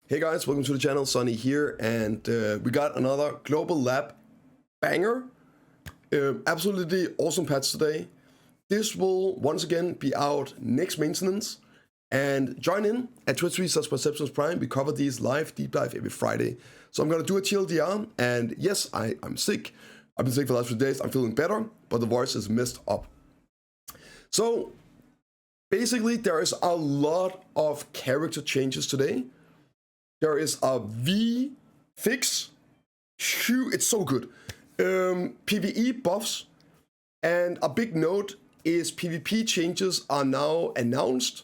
Hey guys, welcome to the channel, Sonny here, and we got another Global Lab banger. Absolutely awesome patch today. This will once again be out next maintenance, and join in at Twitch.tv/bprimegaming. We cover these live, deep dive every Friday. So I'm gonna do a TLDR, and yes, I'm sick. I've been sick for the last few days. I'm feeling better, but the voice is messed up. So basically, there is a lot of character changes today. There is a V fix. It's so good. PvE buffs. And a big note is PvP changes are now announced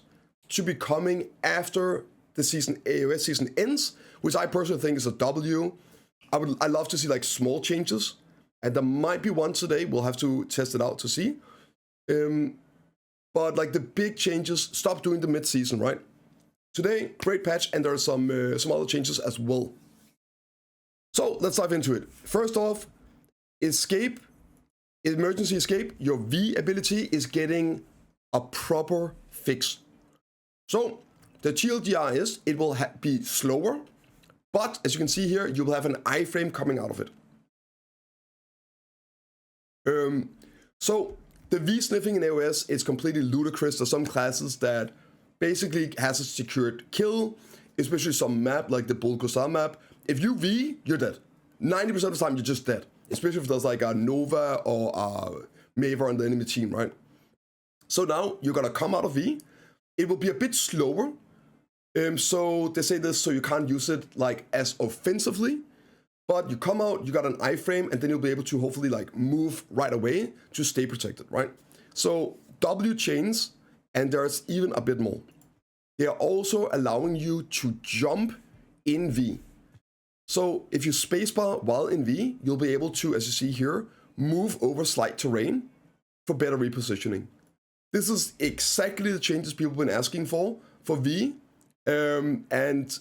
to be coming after the season, AOS season ends, which I personally think is a W. I love to see like small changes. And there might be one today. We'll have to test it out to see. But like the big changes, stop doing the mid-season, right? Today, great patch, and there are some other changes as well. So let's dive into it. First off, emergency escape, your V ability is getting a proper fix. So the TLDR is, it will be slower, but as you can see here, you will have an iframe coming out of it. So the V sniffing in AOS is completely ludicrous. There's some classes that basically has a secured kill, especially some map like the Bulgosar map. If you V, you're dead. 90% of the time, you're just dead. Especially if there's like a Nova or a Maver on the enemy team, right? So now you're gonna come out of V. It will be a bit slower. So they say this so you can't use it like as offensively. But you come out, you got an iframe, and then you'll be able to hopefully like move right away to stay protected, right? So W chains, and there's even a bit more. They are also allowing you to jump in V. So if you spacebar while in V, you'll be able to, as you see here, move over slight terrain for better repositioning. This is exactly the changes people have been asking for V, and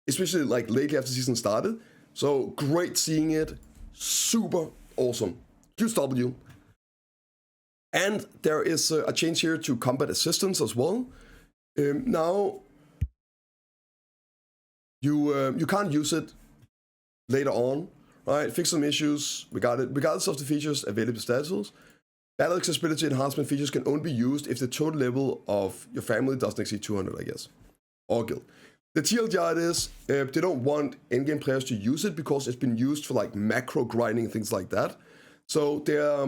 especially like lately after the season started. So great seeing it, super awesome. Huge W. And there is a change here to combat assistance as well. Now, you can't use it later on, right? Fix some issues, regardless of the features, available status. Battle accessibility enhancement features can only be used if the total level of your family doesn't exceed 200, I guess, or guild. The TLDR is, they don't want endgame players to use it because it's been used for like macro grinding and things like that. So they're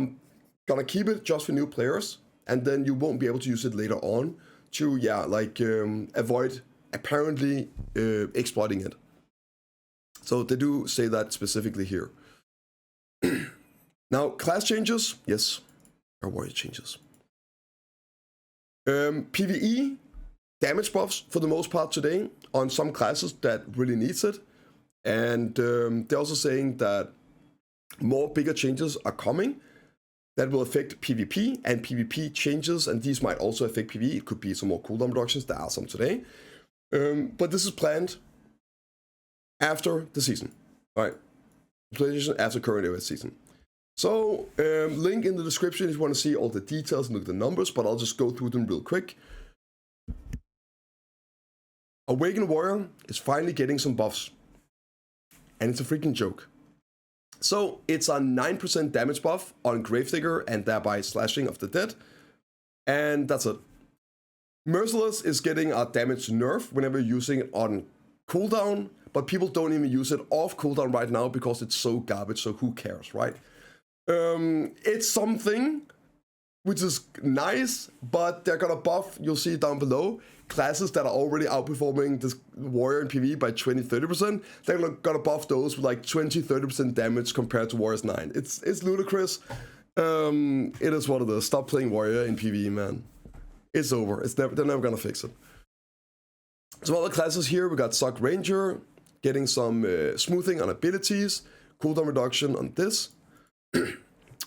gonna keep it just for new players, and then you won't be able to use it later on to, avoid apparently exploiting it. So they do say that specifically here. Now, class changes, yes, or warrior changes. PvE damage buffs for the most part today on some classes that really needs it. And they're also saying that more bigger changes are coming that will affect PvP and PvP changes, and these might also affect PvE. It could be some more cooldown reductions. There are some today. But this is planned after the season. All right. PlayStation after current AOS season. So, link in the description if you want to see all the details and look at the numbers, but I'll just go through them real quick. Awakened Warrior is finally getting some buffs. And it's a freaking joke. So, it's a 9% damage buff on Gravedigger and thereby slashing of the dead. And that's it. Merciless is getting a damage nerf whenever you're using it on cooldown, but people don't even use it off cooldown right now because it's so garbage, so who cares, right? It's something which is nice, but they're gonna buff, you'll see it down below, classes that are already outperforming this warrior in PvE by 20-30%, they're gonna buff those with like 20-30% damage compared to Warriors 9. It's ludicrous. It is what it is. Stop playing warrior in PvE, man. It's over. They're never gonna fix it. Some other classes here, we got Sock Ranger, getting some smoothing on abilities, cooldown reduction on this,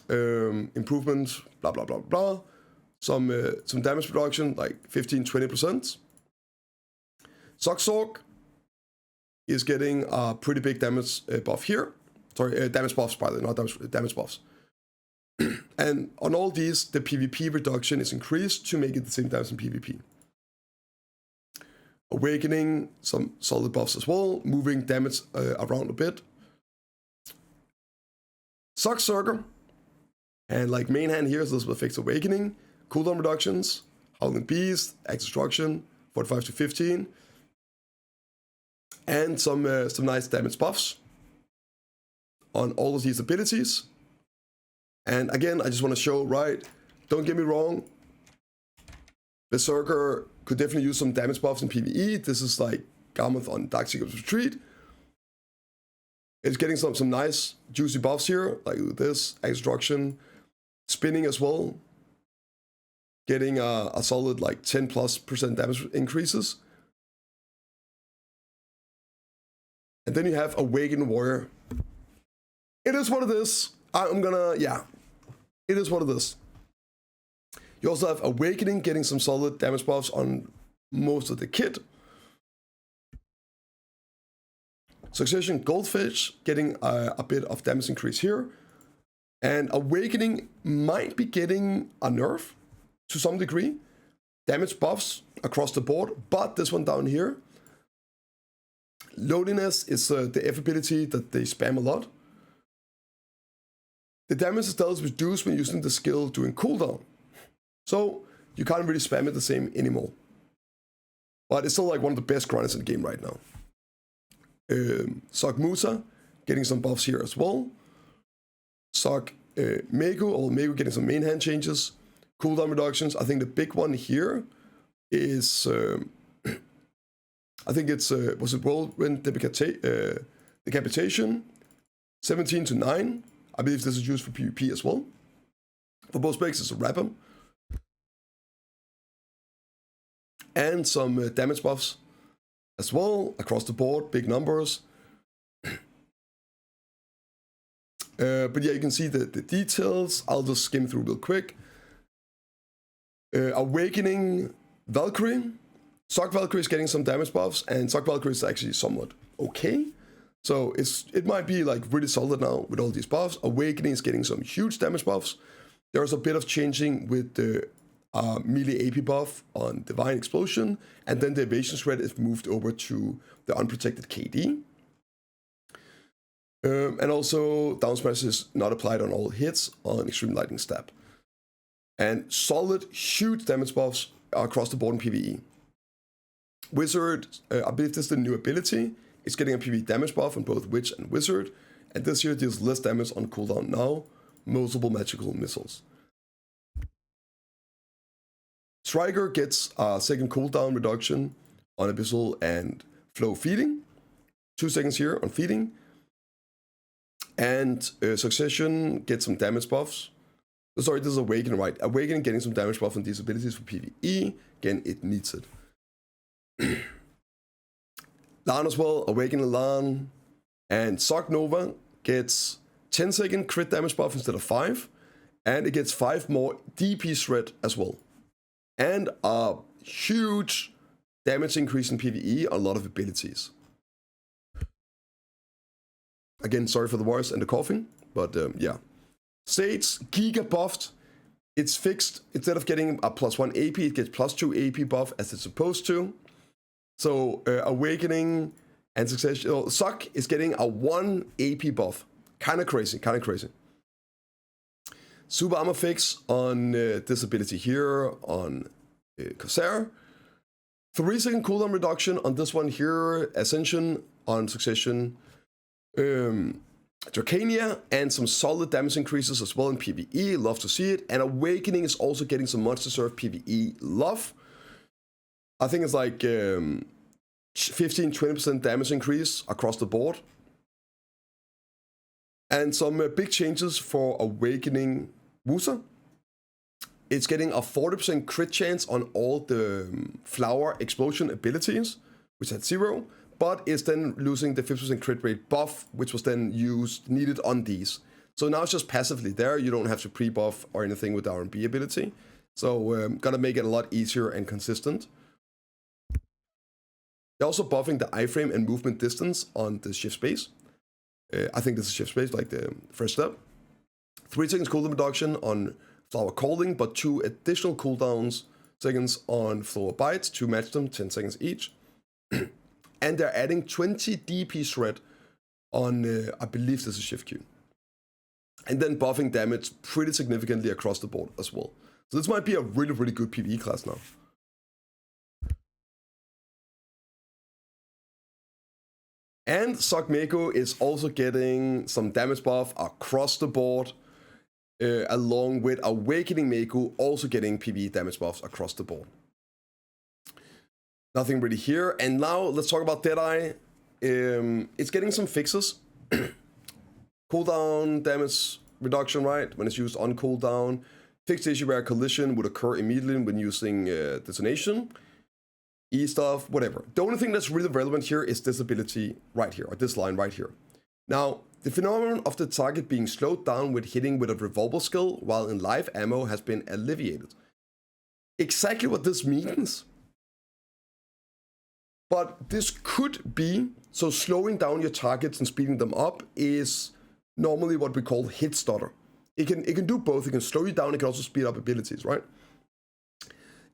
improvement, blah blah blah blah. Some damage reduction, like 15-20%. Sock Sork is getting a pretty big damage buff here. Sorry, damage buffs, by the way, not damage buffs. And on all these, the PvP reduction is increased to make it the same damage in PvP. Awakening, some solid buffs as well, moving damage around a bit. Suck Circle, and like main hand here, so this will fix Awakening, cooldown reductions, Howling Beast, Axe Destruction, 45 to 15, and some nice damage buffs on all of these abilities. And again, I just want to show, right, don't get me wrong, Berserker could definitely use some damage buffs in PvE. This is like Garmoth on Darkseeker's Retreat. It's getting some nice juicy buffs here, like this, Axe Destruction, spinning as well. Getting a solid like 10+% damage increases. And then you have Awakened Warrior. It is what it is. It is what it is. You also have Awakening, getting some solid damage buffs on most of the kit. Succession Goldfish, getting a bit of damage increase here. And Awakening might be getting a nerf to some degree. Damage buffs across the board, but this one down here. Loneliness is the F ability that they spam a lot. The damage still is reduced when using the skill during cooldown. So you can't really spam it the same anymore. But it's still like one of the best grinders in the game right now. Suck Musa, getting some buffs here as well. Suck Megu, or Megu getting some main hand changes. Cooldown reductions. I think the big one here is, I think it's, was it Whirlwind Decapitation? 17 to 9. I believe this is used for PvP as well. For both specs, it's a wrapper. And some damage buffs as well, across the board, big numbers. But yeah, you can see the details. I'll just skim through real quick. Awakening Valkyrie. Suck Valkyrie is getting some damage buffs, and Suck Valkyrie is actually somewhat okay. So it might be like really solid now with all these buffs. Awakening is getting some huge damage buffs. There's a bit of changing with the melee AP buff on Divine Explosion, and then the evasion shred is moved over to the unprotected KD. And also down smash is not applied on all hits on Extreme Lightning Stab. And solid, huge damage buffs across the board in PvE. Wizard, I believe this is the new ability. It's getting a PvE damage buff on both Witch and Wizard, and this here deals less damage on cooldown now. Multiple magical missiles. Striker gets a second cooldown reduction on Abyssal and Flow Feeding. 2 seconds here on Feeding. And Succession gets some damage buffs. Sorry, this is Awakening, right? Awakening getting some damage buff on these abilities for PvE. Again, it needs it. Lan as well, Awakening Lan. And Suck Nova gets 10-second crit damage buff instead of 5. And it gets 5 more DP shred as well. And a huge damage increase in PvE on a lot of abilities. Again, sorry for the voice and the coughing, but yeah. States, Giga buffed. It's fixed. Instead of getting a +1 AP, it gets +2 AP buff as it's supposed to. So Awakening and Succession. Suck is getting a 1 AP buff. Kind of crazy, kind of crazy. Super armor fix on this ability here on Corsair. 3-second cooldown reduction on this one here. Ascension on Succession. Dracania, and some solid damage increases as well in PvE. Love to see it. And Awakening is also getting some much deserved PvE love. I think it's like 15-20% damage increase across the board. And some big changes for Awakening Wusa. It's getting a 40% crit chance on all the flower explosion abilities, which had 0. But it's then losing the 50% crit rate buff, which was then needed on these. So now it's just passively there. You don't have to pre-buff or anything with the R&B ability. So gonna make it a lot easier and consistent. They're also buffing the iframe and movement distance on the shift space. I think this is shift space, like the first step. 3 seconds cooldown reduction on Flower Calling, but 2 additional cooldowns seconds on Flower Bites to match them, 10 seconds each. And they're adding 20 DP shred on, I believe this is shift Q. And then buffing damage pretty significantly across the board as well. So this might be a really, really good PvE class now. And Sogmeko is also getting some damage buff across the board, along with Awakening Meko also getting PvE damage buffs across the board. Nothing really here. And now let's talk about Deadeye. It's getting some fixes. Cooldown damage reduction, right? When it's used on cooldown. Fixed issue where collision would occur immediately when using detonation. E-stuff, whatever. The only thing that's really relevant here is this ability right here, or this line right here. Now, the phenomenon of the target being slowed down with hitting with a revolver skill while in live ammo has been alleviated. Exactly what this means. But this could be, so slowing down your targets and speeding them up is normally what we call hit stutter. It can do both. It can slow you down, it can also speed up abilities, right?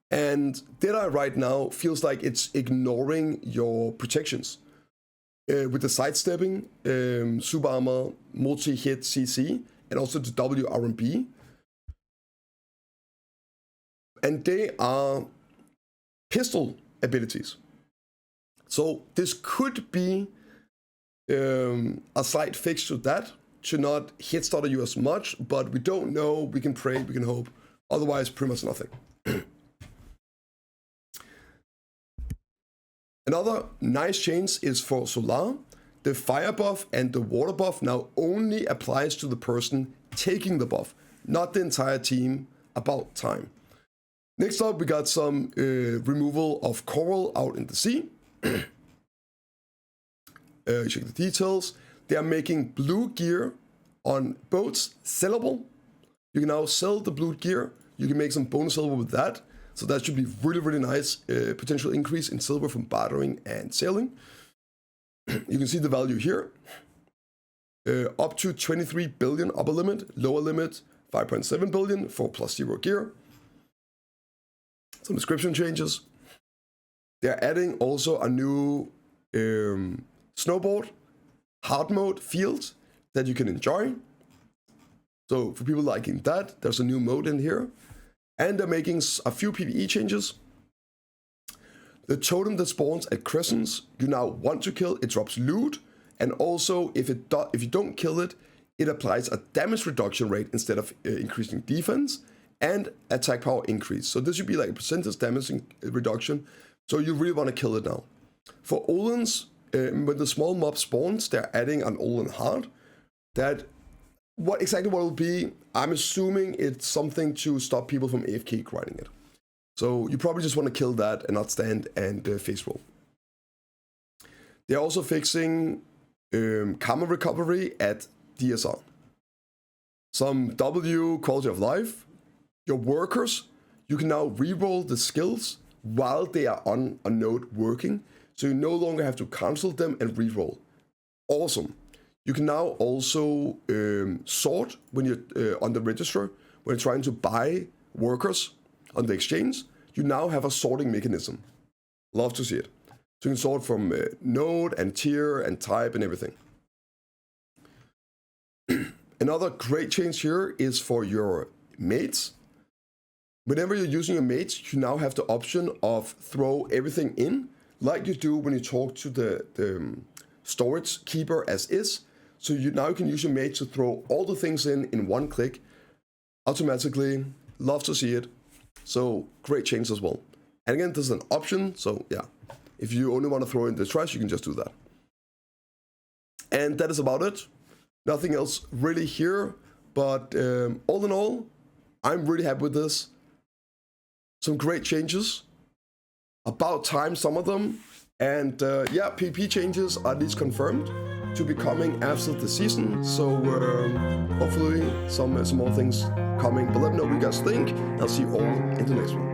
And Deadeye right now feels like it's ignoring your protections. With the sidestepping, super armor, multi-hit CC, and also the WRB. And they are pistol abilities. So this could be a slight fix to that, to not hit stutter you as much, but we don't know, we can pray, we can hope. Otherwise, pretty much nothing. Another nice change is for Solar. The fire buff and the water buff now only applies to the person taking the buff, not the entire team. About time. Next up, we got some removal of coral out in the sea. Check the details. They are making blue gear on boats sellable. You can now sell the blue gear. You can make some bonus silver with that. So that should be really, really nice. Potential increase in silver from bartering and sailing. You can see the value here. Up to 23 billion upper limit, lower limit 5.7 billion for +0 gear. Some description changes. They're adding also a new snowboard hard mode field that you can enjoy. So for people liking that, there's a new mode in here. And they're making a few PvE changes. The totem that spawns at crescents, you now want to kill, it drops loot. And also, if you don't kill it, it applies a damage reduction rate instead of increasing defense and attack power increase. So this should be like a percentage damage reduction. So you really want to kill it now. For Olens, when the small mob spawns, they're adding an Olen heart. That what it will be, I'm assuming it's something to stop people from AFK grinding it. So you probably just want to kill that and not stand and face roll. They're also fixing karma recovery at DSR. Some W quality of life. Your workers, you can now reroll the skills while they are on a node working. So you no longer have to cancel them and reroll. Awesome. You can now also sort when you're on the register, when you're trying to buy workers on the exchange, you now have a sorting mechanism. Love to see it. So you can sort from node and tier and type and everything. Another great change here is for your mates. Whenever you're using your mates, you now have the option of throw everything in, like you do when you talk to the storage keeper as is. So you now can use your mate to throw all the things in one click automatically. Love to see it. So great change as well. And again, this is an option. So yeah, if you only want to throw in the trash, you can just do that. And that is about it. Nothing else really here. But all in all, I'm really happy with this. Some great changes. About time, some of them. And yeah, PP changes are at least confirmed to be coming after the season. So hopefully some more things coming. But let me know what you guys think. I'll see you all in the next one.